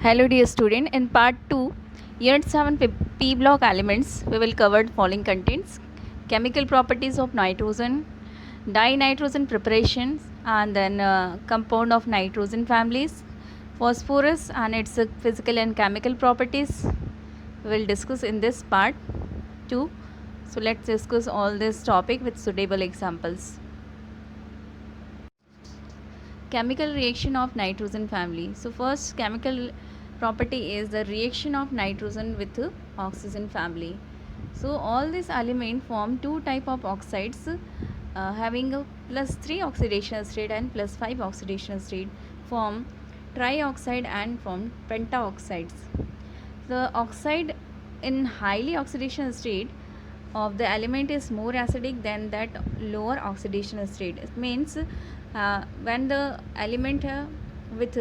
Hello dear student, in part 2, Unit 7 P block elements, we will cover the following contents: chemical properties of nitrogen, dinitrogen preparations, and then compound of nitrogen families, phosphorus and its physical and chemical properties. We will discuss in this part 2. So let's discuss all this topic with suitable examples. Chemical reaction of nitrogen family. So first chemical property is the reaction of nitrogen with oxygen family. So all these elements form two type of oxides having a +3 oxidation state and +5 oxidation state, form trioxide and form pentaoxides. The oxide in highly oxidation state of the element is more acidic than that lower oxidation state. It means when the element with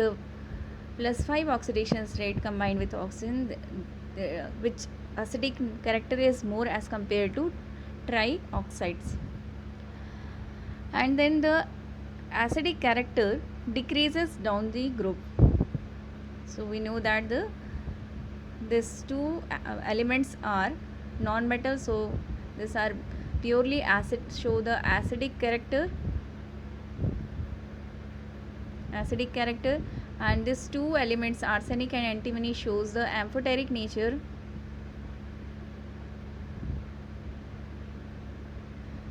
+5 oxidation state combined with oxygen, which acidic character is more as compared to trioxides, and then the acidic character decreases down the group. So we know that these two elements are non-metal, so these are purely acid, show the acidic character, and these two elements arsenic and antimony shows the amphoteric nature,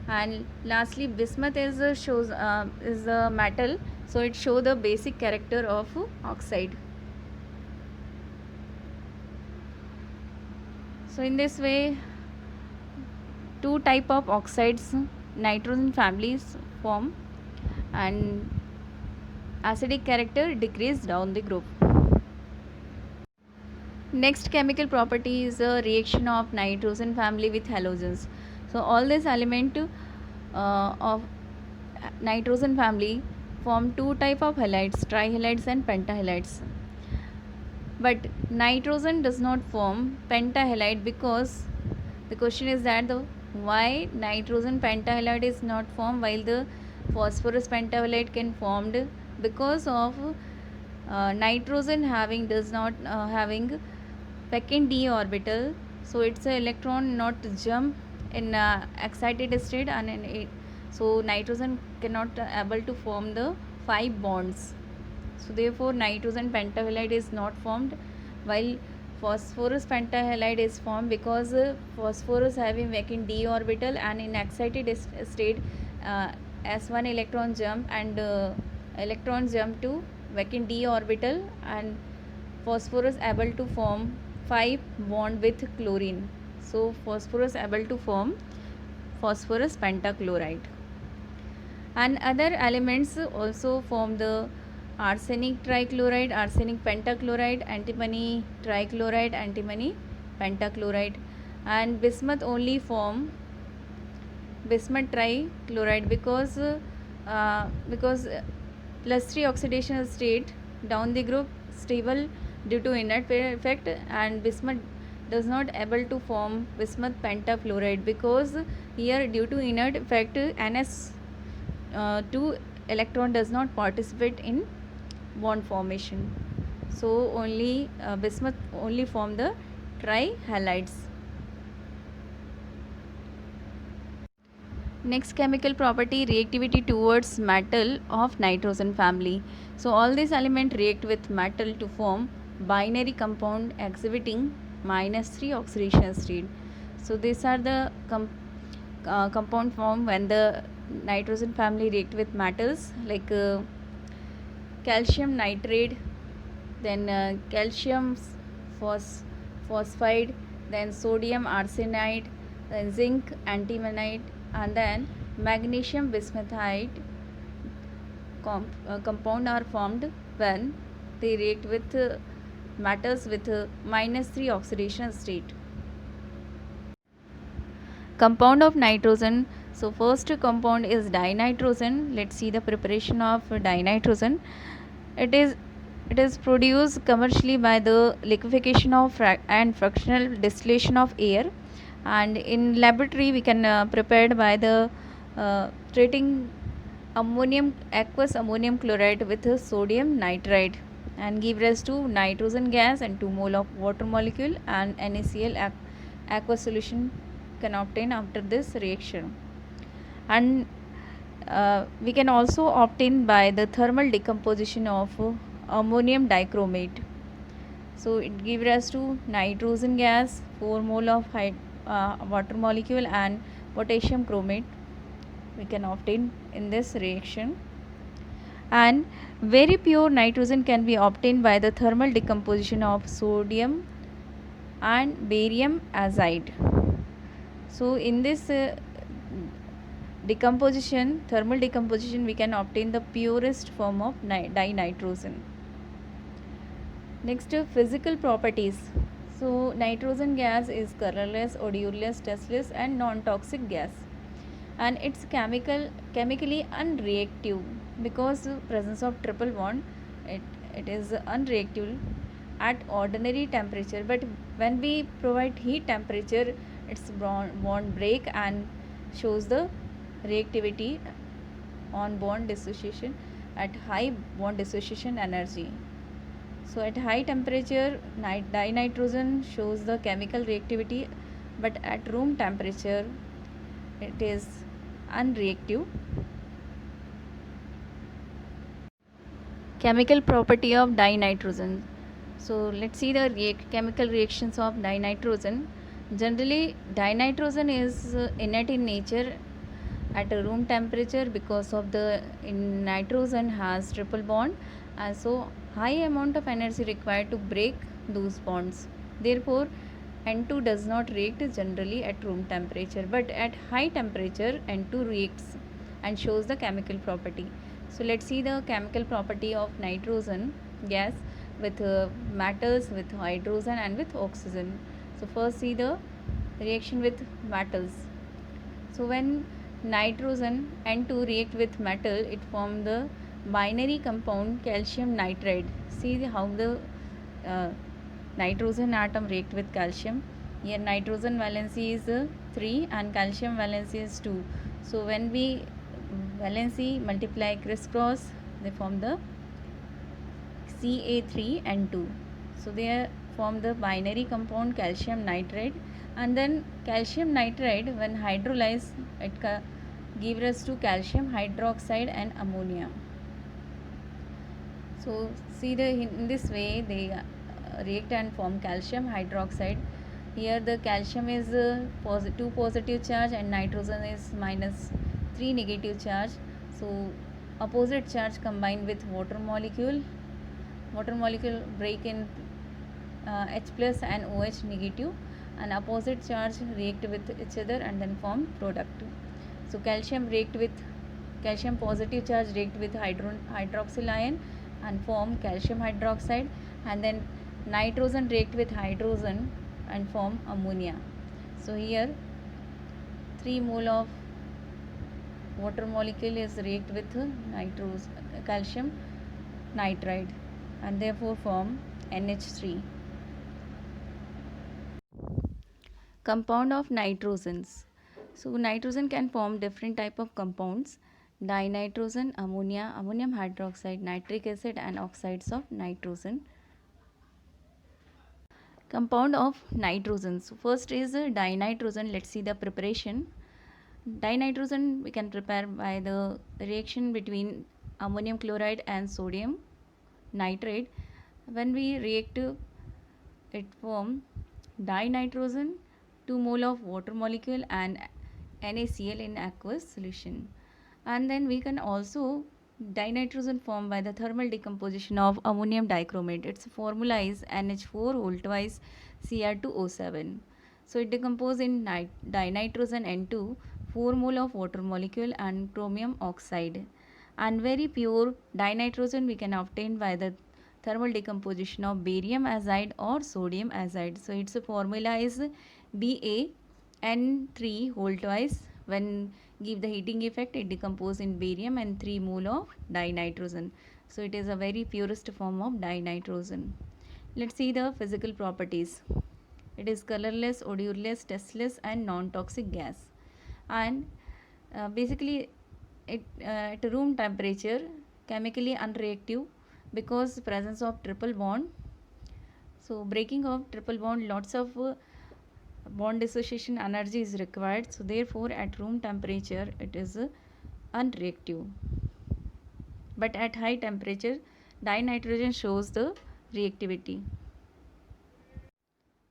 and lastly bismuth is a metal, so it show the basic character of oxide. So in this way two type of oxides nitrogen families form, and acidic character decrease down the group. Next chemical property is a reaction of nitrogen family with halogens. So all this element of nitrogen family form two type of halides, trihalides and pentahalides. But nitrogen does not form pentahalide, because the question is that why nitrogen pentahalide is not formed while the phosphorus pentahalide can formed, because of nitrogen does not having second d orbital, so its electron not jump in excited state, and so nitrogen cannot able to form the 5 bonds. So therefore nitrogen pentahalide is not formed, while phosphorus pentahalide is formed, because phosphorus having vacant d orbital, and in excited state s1 electron jump, and electrons jump to vacant d orbital, and phosphorus able to form 5 bond with chlorine. So phosphorus able to form phosphorus pentachloride, and other elements also form the arsenic trichloride, arsenic pentachloride, antimony trichloride, antimony pentachloride, and bismuth only form bismuth trichloride, because +3 oxidation state down the group stable due to inert effect, and bismuth does not able to form bismuth pentafluoride, because here due to inert effect NS2 electron does not participate in bond formation, so only bismuth only form the trihalides. Next chemical property, reactivity towards metal of nitrogen family. So all these elements react with metal to form binary compound exhibiting -3 oxidation state. So these are the compound form when the nitrogen family react with metals, like calcium nitrate, then calcium phosphide, then sodium arsenide, then zinc antimonite, and then magnesium bismuthite compound are formed when they react with metals with -3 oxidation state. Compound of nitrogen. So first compound is dinitrogen. Let's see the preparation of dinitrogen. It is produced commercially by the liquefaction of and fractional distillation of air, and in laboratory we can prepared by the treating aqueous ammonium chloride with sodium nitrite, and give rise to nitrogen gas and 2 mole of water molecule, and NaCl aqueous solution can obtain after this reaction. And we can also obtain by the thermal decomposition of ammonium dichromate. So it gives rise to nitrogen gas, 4 mole of water molecule, and potassium chromate we can obtain in this reaction. And very pure nitrogen can be obtained by the thermal decomposition of sodium and barium azide. So in this thermal decomposition, we can obtain the purest form of dinitrogen. Next, physical properties. So nitrogen gas is colorless, odorless, tasteless, and non-toxic gas, and it's chemically unreactive because presence of triple bond. It is unreactive at ordinary temperature, but when we provide heat temperature, its bond break and shows the reactivity on bond dissociation at high bond dissociation energy. So at high temperature, dinitrogen shows the chemical reactivity, but at room temperature it is unreactive. Chemical property of dinitrogen. So let's see the chemical reactions of dinitrogen. Generally, dinitrogen is inert in nature at a room temperature because of the nitrogen has triple bond, and so high amount of energy required to break those bonds. Therefore, N2 does not react generally at room temperature, but at high temperature N2 reacts and shows the chemical property. So let's see the chemical property of nitrogen gas with metals, with hydrogen, and with oxygen. So first see the reaction with metals. So when nitrogen N2 react with metal, it forms the binary compound calcium nitride. See how the nitrogen atom react with calcium. Here nitrogen valency is 3 and calcium valency is 2. So when we valency multiply crisscross, they form the Ca3N2. So they form the binary compound calcium nitride, and then calcium nitride when hydrolyzed it gives rise to calcium hydroxide and ammonia. So see in this way they react and form calcium hydroxide. Here the calcium is 2 positive charge and nitrogen is minus 3 negative charge. So opposite charge combine with water molecule break in H plus and OH negative, and opposite charge react with each other and then form product. So calcium positive charge react with hydroxyl ion and form calcium hydroxide, and then nitrogen react with hydrogen and form ammonia. So here 3 mole of water molecule is react with calcium nitride and therefore form NH3. Compound of nitrogens. So nitrogen can form different type of compounds: dinitrogen, ammonia, ammonium hydroxide, nitric acid, and oxides of nitrogen. Compound of nitrogen. So first is dinitrogen. Let's see the preparation. Dinitrogen we can prepare by the reaction between ammonium chloride and sodium nitrate. When we react, it form dinitrogen, 2 mole of water molecule, and NaCl in aqueous solution. And then we can also dinitrogen formed by the thermal decomposition of ammonium dichromate. Its formula is NH4 whole twice Cr2O7. So it decomposes in dinitrogen N2, 4 mole of water molecule, and chromium oxide. And very pure dinitrogen we can obtain by the thermal decomposition of barium azide or sodium azide. So its formula is BaN3 whole twice. When give the heating effect, it decomposes in barium and 3 mole of dinitrogen. So it is a very purest form of dinitrogen. Let's see the physical properties. It is colorless, odorless, tasteless, and non-toxic gas. And basically, at room temperature, chemically unreactive, because presence of triple bond. So breaking of triple bond, lots of bond dissociation energy is required. So therefore at room temperature it is unreactive, but at high temperature dinitrogen shows the reactivity.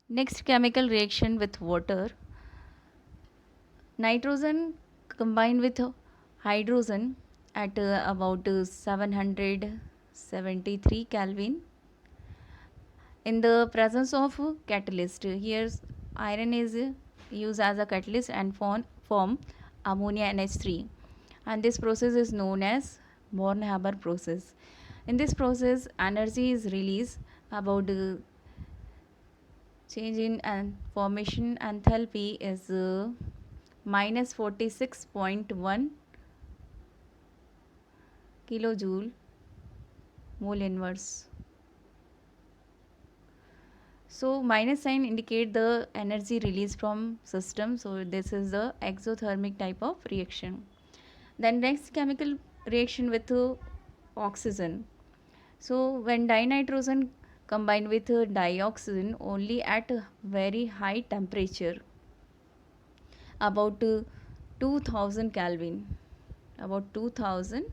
Next chemical reaction with water. Nitrogen combined with hydrogen at about 773 Kelvin in the presence of catalyst. Here iron is used as a catalyst and form ammonia NH3, and this process is known as Born-Haber process. In this process energy is released about change in and formation enthalpy is minus 46.1 kilojoule mole inverse. So minus sign indicate the energy released from system. So this is the exothermic type of reaction. Then next chemical reaction with oxygen. So when dinitrogen combined with dioxygen only at a very high temperature, about 2000 Kelvin, about 2000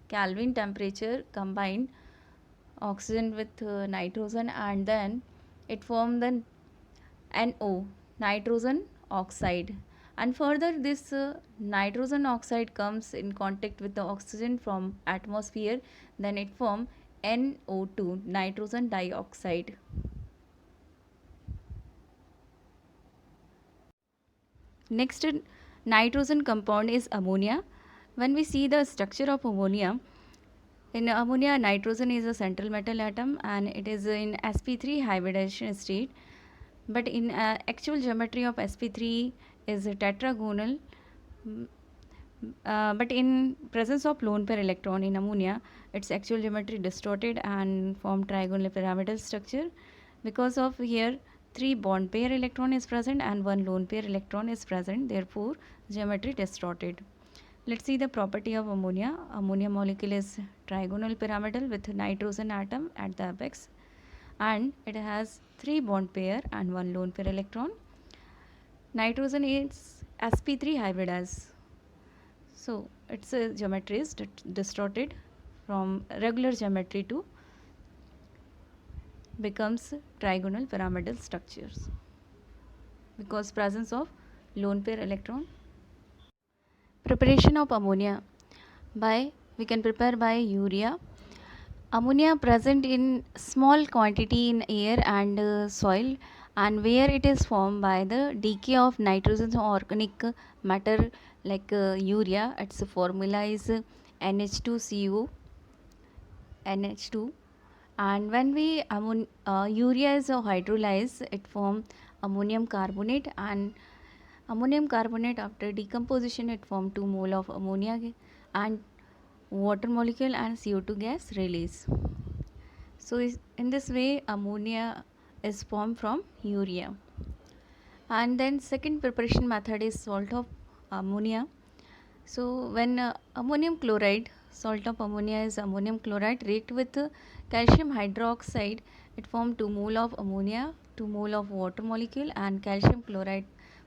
Kelvin temperature, combined oxygen with nitrogen, and then it formed the NO, nitrogen oxide. And further this nitrogen oxide comes in contact with the oxygen from atmosphere, then it form NO2, nitrogen dioxide. Next nitrogen compound is ammonia. When we see the structure of ammonia, in ammonia nitrogen is a central metal atom and it is in sp3 hybridization state, but in actual geometry of sp3 is tetragonal. Mm, but in presence of lone pair electron in ammonia, its actual geometry distorted and form trigonal pyramidal structure. Because of here 3 bond pair electron is present and 1 lone pair electron is present, therefore geometry distorted. Let's see the property of ammonia. Ammonia molecule is trigonal pyramidal with nitrogen atom at the apex, and it has 3 bond pair and 1 lone pair electron. Nitrogen is sp3 hybridized, so its geometry is distorted from regular geometry to becomes trigonal pyramidal structures because presence of lone pair electron. Preparation of ammonia by we can prepare by urea. Ammonia present in small quantity in air and soil, and where it is formed by the decay of nitrogen organic matter like urea. Its formula is NH2CO, NH2. And when we urea is hydrolyzed, it forms ammonium carbonate, and ammonium carbonate after decomposition it form 2 mole of ammonia and water molecule and CO2 gas release. So in this way ammonia is formed from urea. And then second preparation method is salt of ammonia. So when ammonium chloride, salt of ammonia is ammonium chloride, react with calcium hydroxide, it form 2 mole of ammonia, 2 mole of water molecule and calcium chloride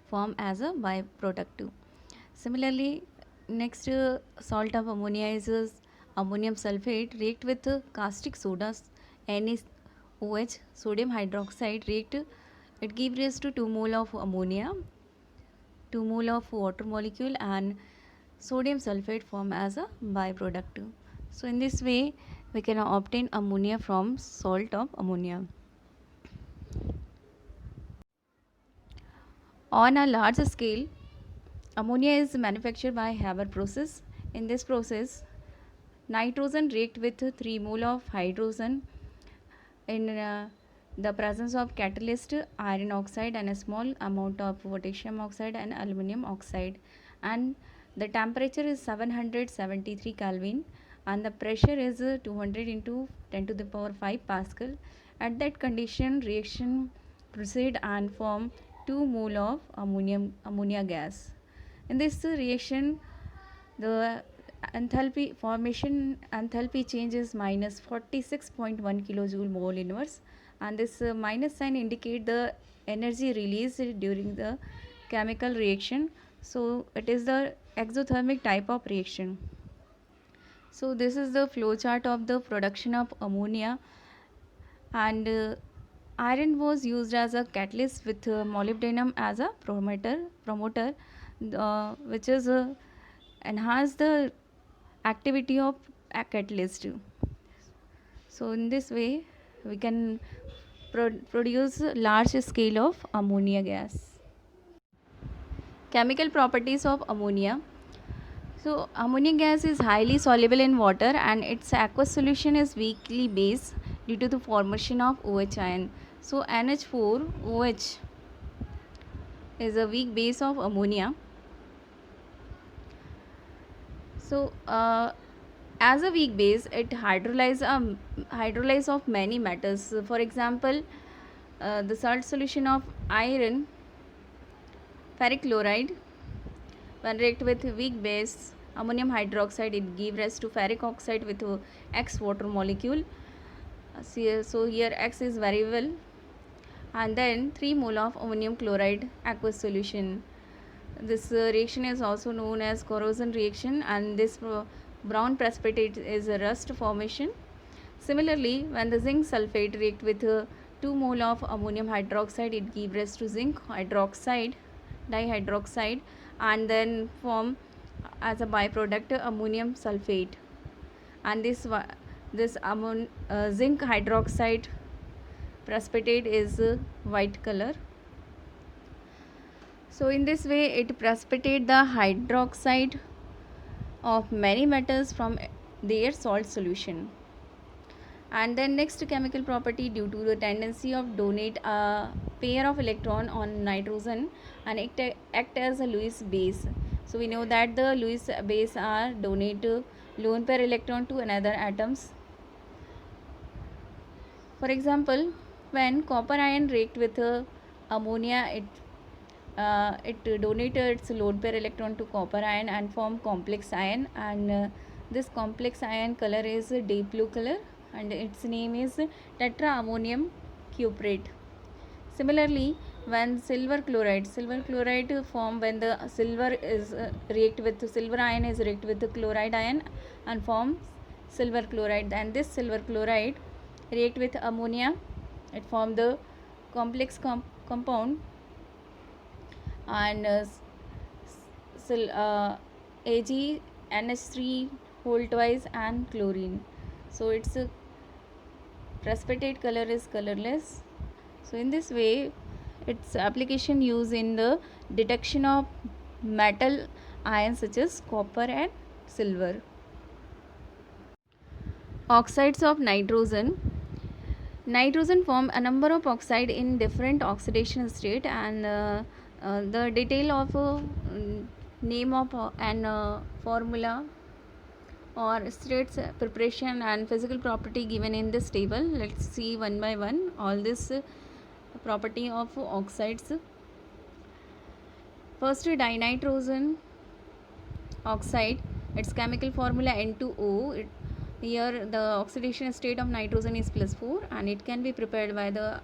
form as a byproduct. Similarly, next salt of ammonia is ammonium sulfate, react with caustic soda NaOH, sodium hydroxide, react, it gives rise to 2 mole of ammonia, 2 mole of water molecule and sodium sulfate form as a byproduct. So in this way we can obtain ammonia from salt of ammonia. On a large scale, ammonia is manufactured by Haber process. In this process, nitrogen react with 3 mole of hydrogen in the presence of catalyst iron oxide and a small amount of potassium oxide and aluminum oxide, and the temperature is 773 Kelvin and the pressure is 200 into 10 to the power 5 Pascal. At that condition reaction proceed and form 2 mole of ammonia gas. In this reaction the enthalpy formation enthalpy change is minus 46.1 kilojoule mole inverse, and this minus sign indicate the energy released during the chemical reaction. So it is the exothermic type of reaction. So this is the flow chart of the production of ammonia, and iron was used as a catalyst with molybdenum as a promoter, which is enhance the activity of a catalyst. So in this way we can produce large scale of ammonia gas. Chemical properties of ammonia. So ammonia gas is highly soluble in water and its aqueous solution is weakly base due to the formation of OH ion. So NH4OH is a weak base of ammonia. So as a weak base, it hydrolyze of many metals. For example, the salt solution of iron, ferric chloride, when react with weak base ammonium hydroxide, it gives rise to ferric oxide with X water molecule. So here X is variable, and then 3 mole of ammonium chloride aqueous solution. This reaction is also known as corrosion reaction, and this brown precipitate is a rust formation. Similarly, when the zinc sulfate react with 2 mole of ammonium hydroxide, it gives rise to zinc hydroxide, dihydroxide, and then form as a byproduct ammonium sulfate. And this zinc hydroxide precipitate is white color. So in this way it precipitate the hydroxide of many metals from their salt solution. And then next chemical property, due to the tendency of donate a pair of electron on nitrogen and act as a Lewis base. So we know that the Lewis base are donate lone pair electron to another atoms. For example, when copper ion react with ammonia, it donated its lone pair electron to copper ion and form complex ion, and this complex ion color is deep blue color, and its name is tetraammonium cuprate. Similarly, when silver chloride form when the silver is react with silver ion is react with the chloride ion and forms silver chloride, and this silver chloride react with ammonia, it form the complex compound, and Ag NH3 whole twice and chlorine. So its precipitate color is colorless. So in this way its application used in the detection of metal ions such as copper and silver. Oxides of nitrogen. Nitrogen form a number of oxide in different oxidation state, and the detail of name of and formula or states preparation and physical property given in this table. Let's see one by one all this property of oxides. First, dinitrogen oxide, its chemical formula N2O. Here the oxidation state of nitrogen is +4, and it can be prepared by the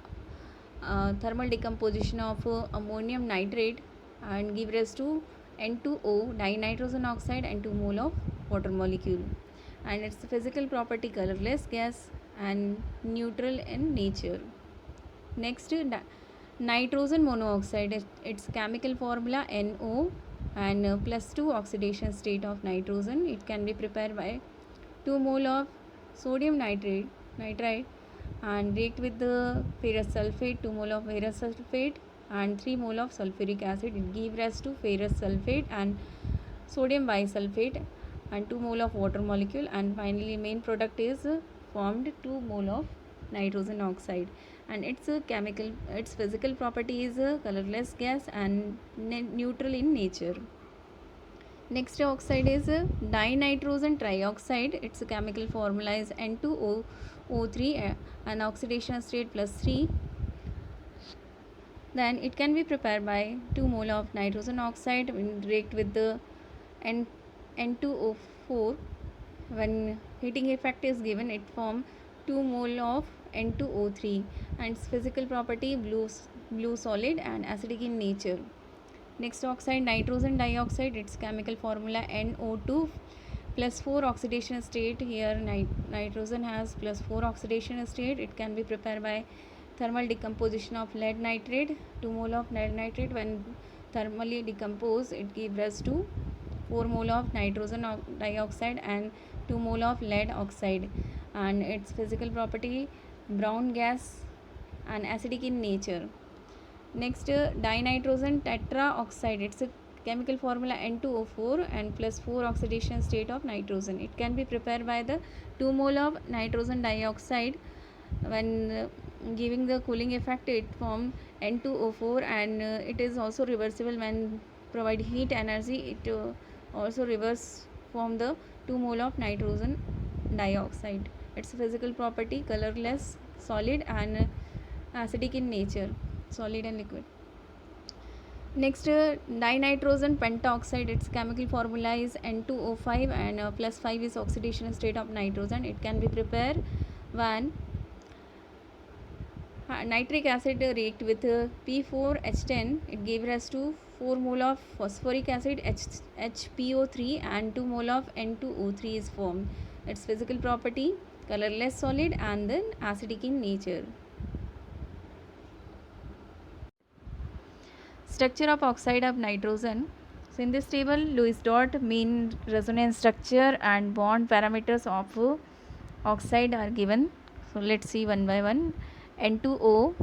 thermal decomposition of ammonium nitrate and give rise to N2O dinitrogen oxide and 2 mole of water molecule. And its physical property colorless gas and neutral in nature. Next, nitrogen monoxide, its chemical formula NO and +2 oxidation state of nitrogen. It can be prepared by 2 mole of sodium nitrite and react with the ferrous sulfate, 2 mole of ferrous sulfate and 3 mole of sulfuric acid. It gives rise to ferrous sulfate and sodium bisulfate and 2 mole of water molecule, and finally main product is formed 2 mole of nitrogen oxide, and its physical property is colorless gas and neutral in nature. Next oxide is dinitrogen trioxide. Its chemical formula is N2O3 and oxidation state +3. Then it can be prepared by 2 mole of nitrogen oxide react with the N2O 4, when heating effect is given, it form 2 mole of N2O3, and its physical property blue solid and acidic in nature. Next oxide, nitrogen dioxide, its chemical formula NO2 plus 4 oxidation state. Here nitrogen has plus 4 oxidation state. It can be prepared by thermal decomposition of lead nitrate. 2 mole of lead nitrate, when thermally decomposed, it gives rise to 4 mole of nitrogen dioxide and 2 mole of lead oxide, and its physical property brown gas and acidic in nature. Next, dinitrogen tetraoxide, its a chemical formula N2O4 and plus 4 oxidation state of nitrogen. It can be prepared by the 2 mole of nitrogen dioxide. When giving the cooling effect, it form N2O4, and it is also reversible when provide heat energy. It also reverse from the 2 mole of nitrogen dioxide. Its physical property colorless, solid and acidic in nature, solid and liquid. Next, dinitrogen pentaoxide, its chemical formula is N2O5 and plus 5 is oxidation state of nitrogen. It can be prepared when nitric acid react with P4H10. It gave rise to 4 mole of phosphoric acid HPO3 and 2 mole of N2O3 is formed. Its physical property colorless solid and then acidic in nature. Structure of oxide of nitrogen. So in this table, Lewis dot mean resonance structure and bond parameters of oxide are given. So let's see one by one. N2O,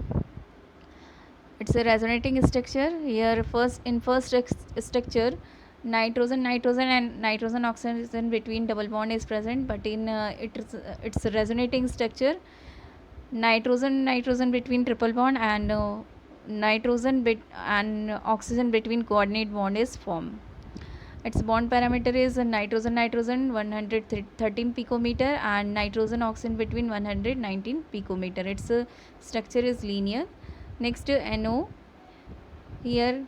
it's a resonating structure. Here first structure, nitrogen and nitrogen oxygen between double bond is present, but in it's a resonating structure, nitrogen between triple bond and nitrogen and oxygen between coordinate bond is formed. Its bond parameter is nitrogen 113 picometer and nitrogen oxygen between 119 picometer. Its structure is linear. Next, NO. Here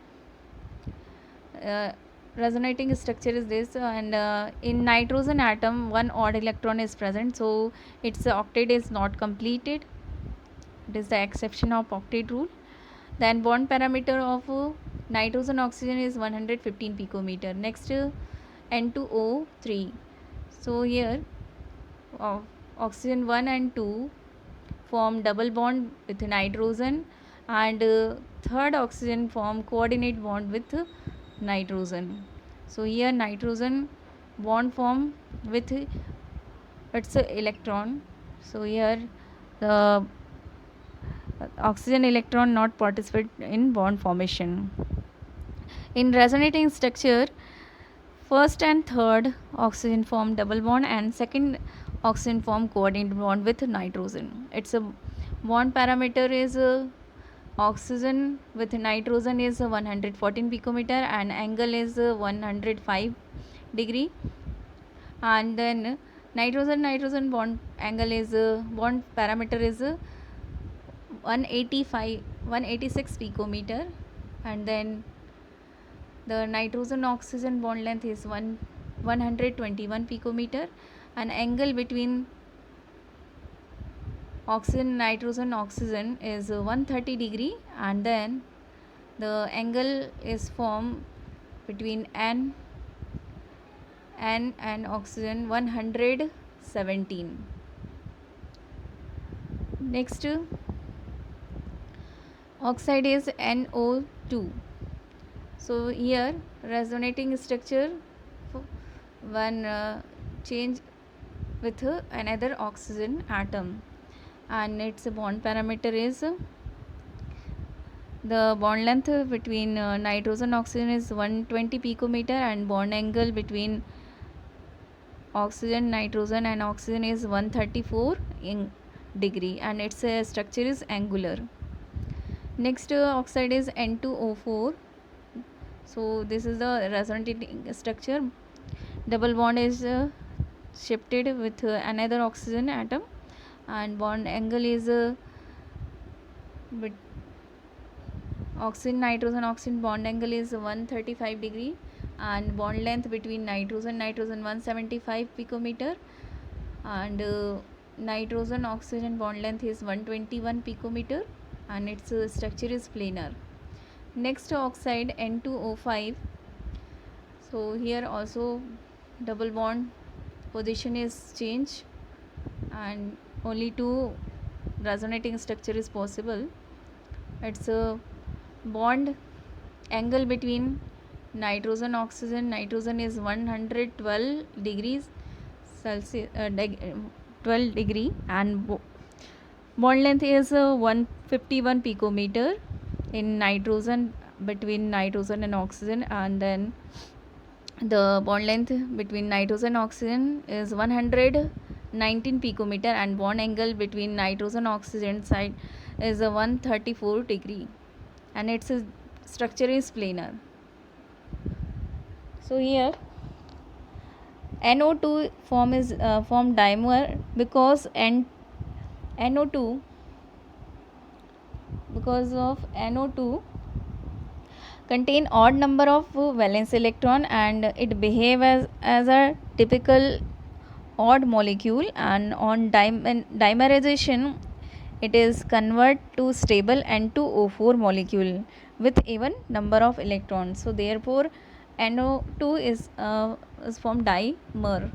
resonating structure is this, and in nitrogen atom one odd electron is present, so its octet is not completed. It is the exception of octet rule. Then bond parameter of nitrogen oxygen is 115 picometer. Next, N2O3. So here oxygen 1 and 2 form double bond with nitrogen, and third oxygen form coordinate bond with nitrogen. So here nitrogen bond form with its electron. So here the oxygen electron not participate in bond formation. In resonating structure, first and third oxygen form double bond and second oxygen form coordinate bond with nitrogen. Its a bond parameter is oxygen with nitrogen is 114 picometer and angle is 105 degree, and then nitrogen bond angle is bond parameter is 186 picometer, and then the nitrogen oxygen bond length is 121 picometer, and angle between nitrogen oxygen is 130 degree, and then the angle is formed between N and oxygen 117. Next, oxide is NO2. So here resonating structure one change with another oxygen atom, and its bond parameter is the bond length between nitrogen oxygen is 120 picometer, and bond angle between oxygen nitrogen and oxygen is 134 in degree, and its structure is angular. Next, oxide is N2O4. So this is the resonating structure. Double bond is shifted with another oxygen atom, and bond angle is oxygen nitrogen oxygen bond angle is 135 degree, and bond length between nitrogen 175 picometer, and nitrogen oxygen bond length is 121 picometer, and its structure is planar. Next oxide N2O5. So here also double bond position is changed, and only two resonating structure is possible. It's a bond angle between nitrogen nitrogen is 112 degrees Celsius, 12 degree, and bond length is 151 picometer in nitrogen, between nitrogen and oxygen, and then the bond length between nitrogen and oxygen is 119 picometer, and bond angle between nitrogen and oxygen side is a 134 degree, and its structure is planar. So here NO2 form dimer because NO2, because of NO2 contain odd number of valence electron, and it behave as a typical odd molecule, and on dimerization it is convert to stable N2O4 molecule with even number of electrons. So therefore NO2 is formed dimer.